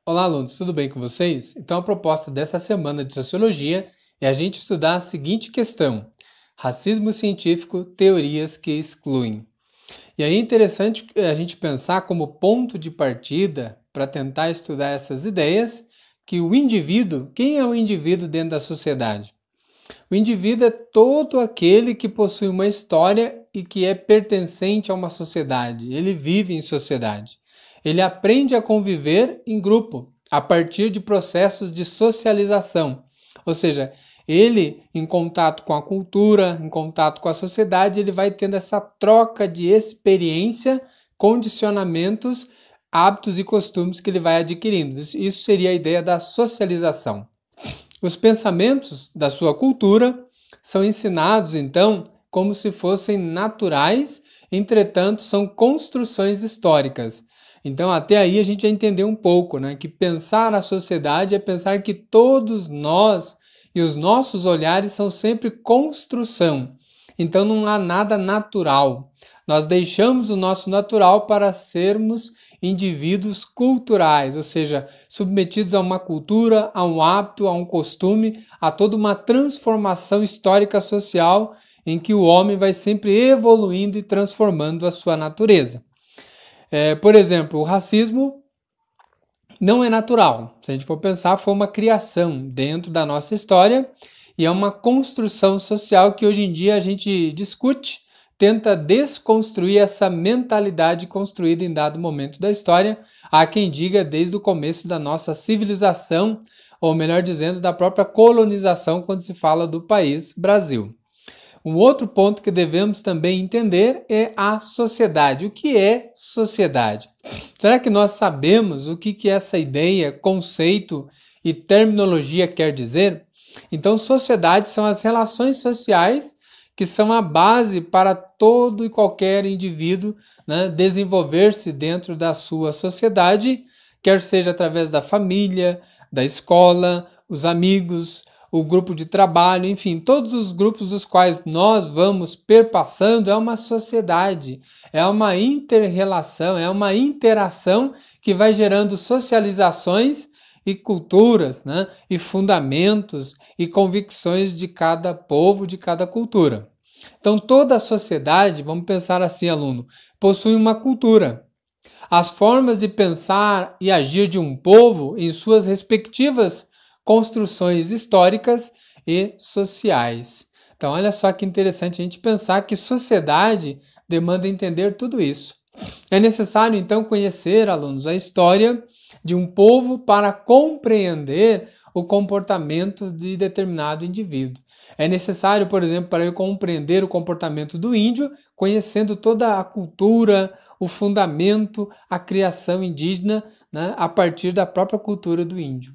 Olá, alunos, tudo bem com vocês? Então, a proposta dessa semana de Sociologia é a gente estudar a seguinte questão: racismo científico, teorias que excluem. E aí é interessante a gente pensar como ponto de partida para tentar estudar essas ideias que o indivíduo, quem é o indivíduo dentro da sociedade? O indivíduo é todo aquele que possui uma história e que é pertencente a uma sociedade. Ele vive em sociedade. Ele aprende a conviver em grupo, a partir de processos de socialização. Ou seja, ele, em contato com a cultura, em contato com a sociedade, ele vai tendo essa troca de experiência, condicionamentos, hábitos e costumes que ele vai adquirindo. Isso seria a ideia da socialização. Os pensamentos da sua cultura são ensinados, então, como se fossem naturais, entretanto, são construções históricas. Então, até aí a gente já entendeu um pouco, né? Que pensar a sociedade é pensar que todos nós e os nossos olhares são sempre construção. Então, não há nada natural. Nós deixamos o nosso natural para sermos indivíduos culturais, ou seja, submetidos a uma cultura, a um hábito, a um costume, a toda uma transformação histórica social em que o homem vai sempre evoluindo e transformando a sua natureza. Por exemplo, o racismo não é natural. Se a gente for pensar, foi uma criação dentro da nossa história e é uma construção social que hoje em dia a gente discute, tenta desconstruir essa mentalidade construída em dado momento da história. Há quem diga desde o começo da nossa civilização, ou melhor dizendo, da própria colonização quando se fala do país Brasil. Um outro ponto que devemos também entender é a sociedade. O que é sociedade? Será que nós sabemos o que essa ideia, conceito e terminologia quer dizer? Então, sociedade são as relações sociais que são a base para todo e qualquer indivíduo, né, desenvolver-se dentro da sua sociedade, quer seja através da família, da escola, os amigos, o grupo de trabalho, enfim, todos os grupos dos quais nós vamos perpassando é uma sociedade, é uma inter-relação, é uma interação que vai gerando socializações e culturas, né? E fundamentos e convicções de cada povo, de cada cultura. Então, toda a sociedade, vamos pensar assim, aluno, possui uma cultura. As formas de pensar e agir de um povo em suas respectivas construções históricas e sociais. Então, olha só que interessante a gente pensar que sociedade demanda entender tudo isso. É necessário, então, conhecer, alunos, a história de um povo para compreender o comportamento de determinado indivíduo. É necessário, por exemplo, para eu compreender o comportamento do índio, conhecendo toda a cultura, o fundamento, a criação indígena, né, a partir da própria cultura do índio.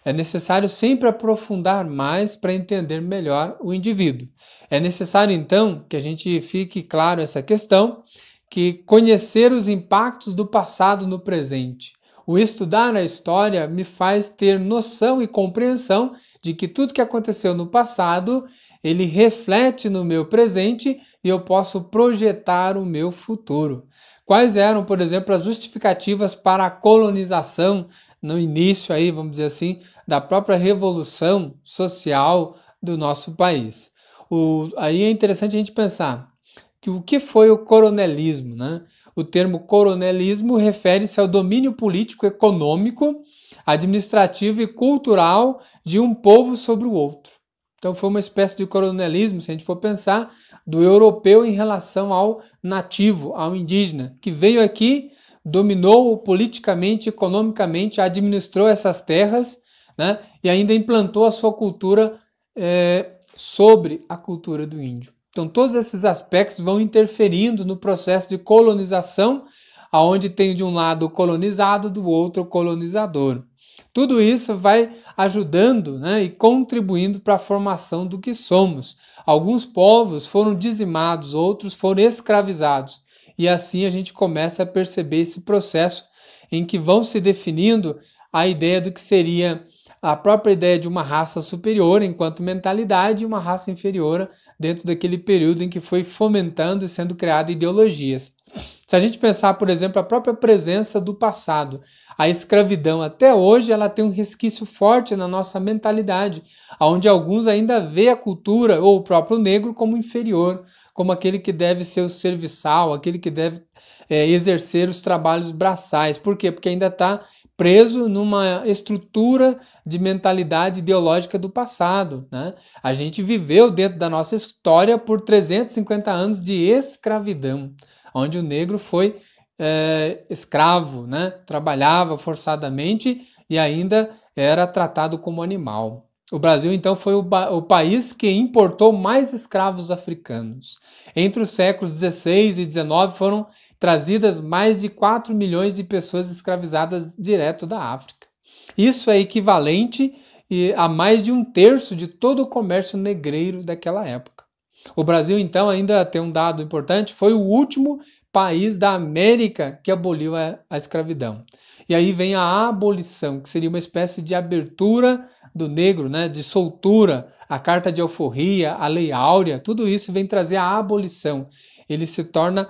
É necessário sempre aprofundar mais para entender melhor o indivíduo. É necessário, então, que a gente fique claro essa questão, que conhecer os impactos do passado no presente. O estudar a história me faz ter noção e compreensão de que tudo que aconteceu no passado, ele reflete no meu presente e eu posso projetar o meu futuro. Quais eram, por exemplo, as justificativas para a colonização no início aí, vamos dizer assim, da própria revolução social do nosso país? Aí é interessante a gente pensar que o que foi o coronelismo, né? O termo coronelismo refere-se ao domínio político, econômico, administrativo e cultural de um povo sobre o outro. Então foi uma espécie de coronelismo, se a gente for pensar, do europeu em relação ao nativo, ao indígena, que veio aqui, dominou politicamente, economicamente, administrou essas terras, né? E ainda implantou a sua cultura sobre a cultura do índio. Então, todos esses aspectos vão interferindo no processo de colonização, onde tem de um lado o colonizado, do outro o colonizador. Tudo isso vai ajudando, né, e contribuindo para a formação do que somos. Alguns povos foram dizimados, outros foram escravizados. E assim a gente começa a perceber esse processo em que vão se definindo a ideia do que seria a própria ideia de uma raça superior enquanto mentalidade e uma raça inferior dentro daquele período em que foi fomentando e sendo criado ideologias. Se a gente pensar, por exemplo, a própria presença do passado, a escravidão até hoje ela tem um resquício forte na nossa mentalidade, onde alguns ainda vê a cultura ou o próprio negro como inferior, como aquele que deve ser o serviçal, aquele que deve exercer os trabalhos braçais. Por quê? Porque ainda está preso numa estrutura de mentalidade ideológica do passado, né? A gente viveu dentro da nossa história por 350 anos de escravidão, onde o negro foi escravo, né? Trabalhava forçadamente e ainda era tratado como animal. O Brasil, então, foi o país que importou mais escravos africanos. Entre os séculos XVI e XIX foram trazidas mais de 4 milhões de pessoas escravizadas direto da África. Isso é equivalente a mais de 1/3 de todo o comércio negreiro daquela época. O Brasil, então, ainda tem um dado importante, foi o último país da América que aboliu a escravidão. E aí vem a abolição, que seria uma espécie de abertura do negro, né, de soltura, a Carta de Alforria, a Lei Áurea, tudo isso vem trazer a abolição. Ele se torna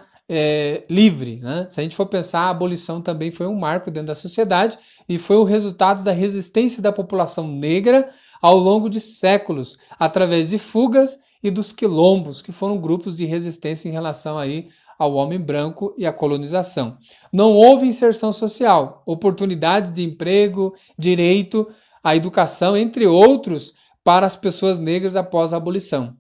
livre, né? Se a gente for pensar, a abolição também foi um marco dentro da sociedade e foi o resultado da resistência da população negra ao longo de séculos, através de fugas e dos quilombos, que foram grupos de resistência em relação aí ao homem branco e à colonização. Não houve inserção social, oportunidades de emprego, direito à educação, entre outros, para as pessoas negras após a abolição.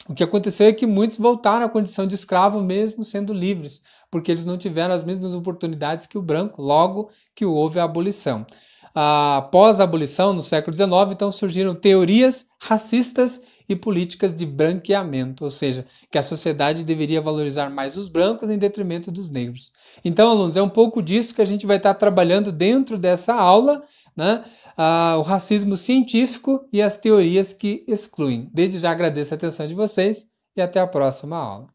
O que aconteceu é que muitos voltaram à condição de escravo mesmo sendo livres, porque eles não tiveram as mesmas oportunidades que o branco, logo que houve a abolição. Após a abolição, no século XIX, então surgiram teorias racistas e políticas de branqueamento, ou seja, que a sociedade deveria valorizar mais os brancos em detrimento dos negros. Então, alunos, é um pouco disso que a gente vai estar trabalhando dentro dessa aula, né? O racismo científico e as teorias que excluem. Desde já agradeço a atenção de vocês e até a próxima aula.